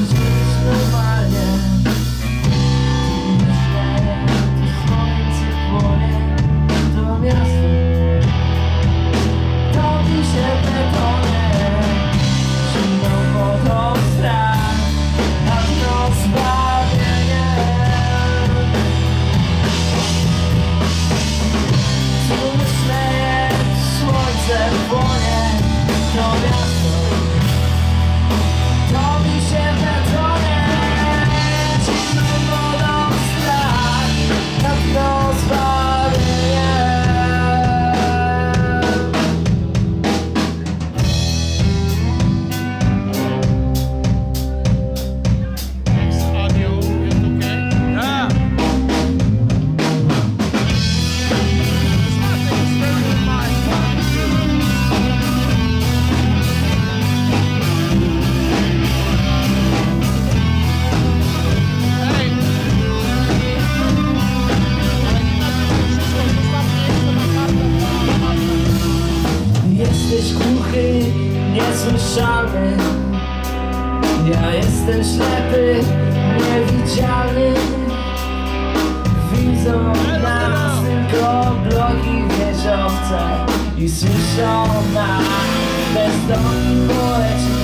żyć normalnie. Słońce płonie, to miasto topi się w betonie. Zimną wodą strach, a dno zbawienie. Słoneczne słońce płonie, to miasto topi się w betonie. Zimną wodą strach, a dno zbawienie. Jesteś głuchy, niesłyszalny. Ja jestem ślepy, niewidzialny. Widzą nas tylko bloki wieżowce i słyszą nas bezdomni poeci.